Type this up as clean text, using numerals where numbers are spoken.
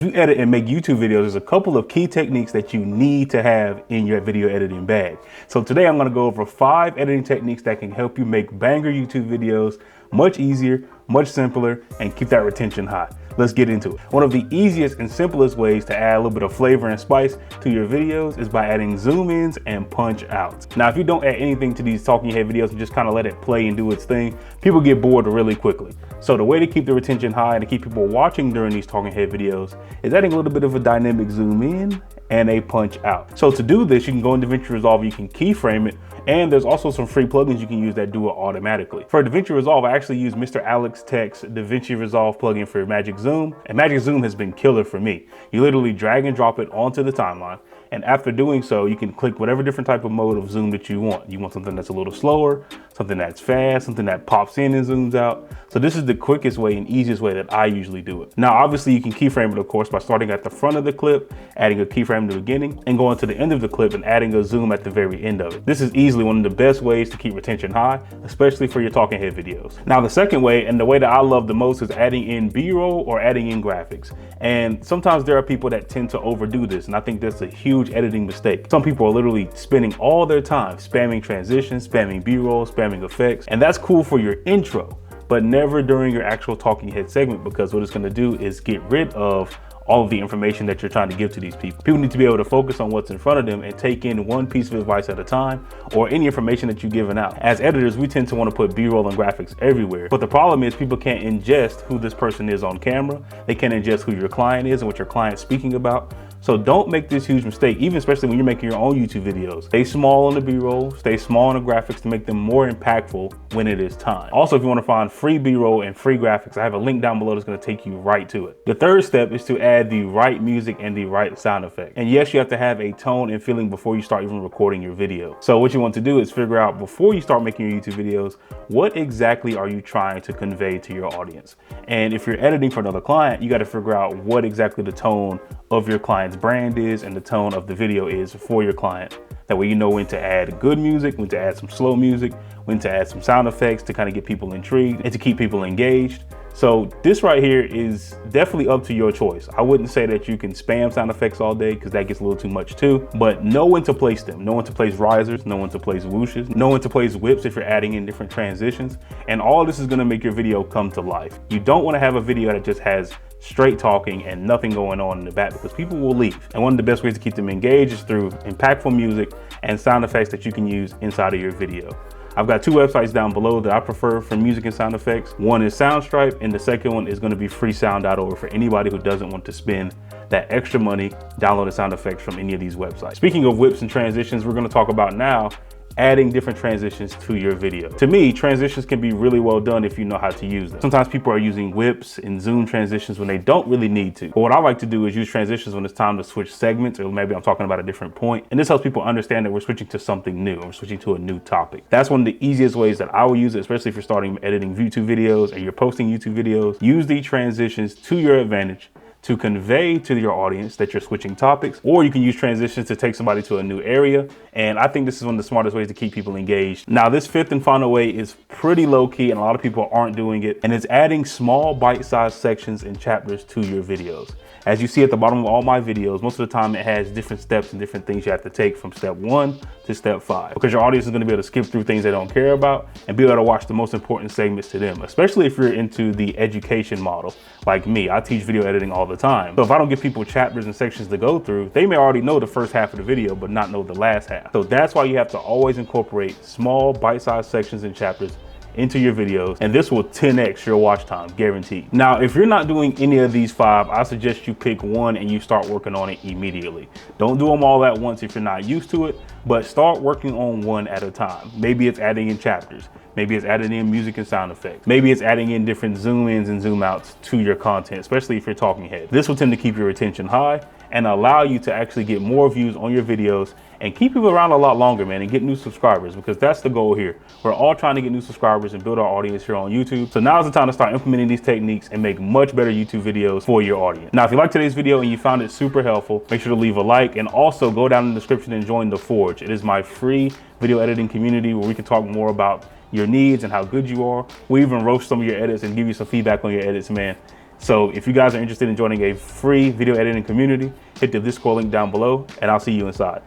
You edit and make YouTube videos, there's a couple of key techniques that you need to have in your video editing bag. So today I'm going to go over 5 editing techniques that can help you make banger YouTube videos much easier, much simpler, and keep that retention high. Let's get into it. One of the easiest and simplest ways to add a little bit of flavor and spice to your videos is by adding zoom ins and punch outs. Now, if you don't add anything to these talking head videos and just kind of let it play and do its thing, people get bored really quickly. So the way to keep the retention high and to keep people watching during these talking head videos is adding a little bit of a dynamic zoom in and a punch out. So to do this, you can go into DaVinci Resolve, you can keyframe it, and there's also some free plugins you can use that do it automatically. For DaVinci Resolve, I actually use Mr. Alex Tech's DaVinci Resolve plugin for Magic Zoom, and Magic Zoom has been killer for me. You literally drag and drop it onto the timeline, and after doing so, you can click whatever different type of mode of zoom that you want. You want something that's a little slower, something that's fast, something that pops in and zooms out. So this is the quickest way and easiest way that I usually do it. Now, obviously you can keyframe it, of course, by starting at the front of the clip, adding a keyframe at the beginning, and going to the end of the clip and adding a zoom at the very end of it. This is easily one of the best ways to keep retention high, especially for your talking head videos. Now, the second way, and the way that I love the most, is adding in B-roll or adding in graphics. And sometimes there are people that tend to overdo this, and I think that's a huge editing mistake. Some people are literally spending all their time spamming transitions, spamming B-roll, spamming effects, and that's cool for your intro, but never during your actual talking head segment, because what it's going to do is get rid of all of the information that you're trying to give to these people. People need to be able to focus on what's in front of them and take in one piece of advice at a time, or any information that you're giving out. As editors, we tend to want to put B-roll and graphics everywhere, but the problem is people can't ingest who this person is on camera. They can't ingest who your client is and what your client's speaking about. So don't make this huge mistake, even especially when you're making your own YouTube videos. Stay small on the B-roll, stay small on the graphics to make them more impactful when it is time. Also, if you want to find free B-roll and free graphics, I have a link down below that's going to take you right to it. The third step is to add the right music and the right sound effect. And yes, you have to have a tone and feeling before you start even recording your video. So what you want to do is figure out, before you start making your YouTube videos, what exactly are you trying to convey to your audience? And if you're editing for another client, you got to figure out what exactly the tone of your client's brand is and the tone of the video is for your client. That way you know when to add good music, when to add some slow music, when to add some sound effects to kind of get people intrigued and to keep people engaged. So this right here is definitely up to your choice. I wouldn't say that you can spam sound effects all day, because that gets a little too much too, but know when to place them. Know when to place risers, know when to place whooshes, know when to place whips if you're adding in different transitions. And all this is gonna make your video come to life. You don't wanna have a video that just has straight talking and nothing going on in the back, because people will leave. And one of the best ways to keep them engaged is through impactful music and sound effects that you can use inside of your video. I've got 2 websites down below that I prefer for music and sound effects. One is Soundstripe, and the second one is going to be freesound.org for anybody who doesn't want to spend that extra money downloading sound effects from any of these websites. Speaking of whips and transitions, we're going to talk about now adding different transitions to your video. To me, transitions can be really well done if you know how to use them. Sometimes people are using whips and zoom transitions when they don't really need to. But what I like to do is use transitions when it's time to switch segments, or maybe I'm talking about a different point. And this helps people understand that we're switching to something new, or we're switching to a new topic. That's one of the easiest ways that I will use it, especially if you're starting editing YouTube videos and you're posting YouTube videos. Use these transitions to your advantage to convey to your audience that you're switching topics, or you can use transitions to take somebody to a new area. And I think this is one of the smartest ways to keep people engaged. Now, this fifth and final way is pretty low key, and a lot of people aren't doing it, and it's adding small bite-sized sections and chapters to your videos. As you see at the bottom of all my videos, most of the time it has different steps and different things you have to take from step 1 to step 5, because your audience is going to be able to skip through things they don't care about and be able to watch the most important segments to them, especially if you're into the education model like me. I teach video editing all the time. So if I don't give people chapters and sections to go through, they may already know the first half of the video but not know the last half. So that's why you have to always incorporate small bite-sized sections and chapters into your videos, and this will 10x your watch time, guaranteed. Now, if you're not doing any of these 5, I suggest you pick one and you start working on it immediately. Don't do them all at once if you're not used to it, but start working on one at a time. Maybe it's adding in chapters. Maybe it's adding in music and sound effects. Maybe it's adding in different zoom ins and zoom outs to your content, especially if you're talking head. This will tend to keep your retention high and allow you to actually get more views on your videos and keep people around a lot longer, man, and get new subscribers, because that's the goal here. We're all trying to get new subscribers and build our audience here on YouTube. So now's the time to start implementing these techniques and make much better YouTube videos for your audience. Now, if you liked today's video and you found it super helpful, make sure to leave a like, and also go down in the description and join the Forge. It is my free video editing community where we can talk more about your needs and how good you are. We even roast some of your edits and give you some feedback on your edits, man. So if you guys are interested in joining a free video editing community, hit the Discord link down below, and I'll see you inside.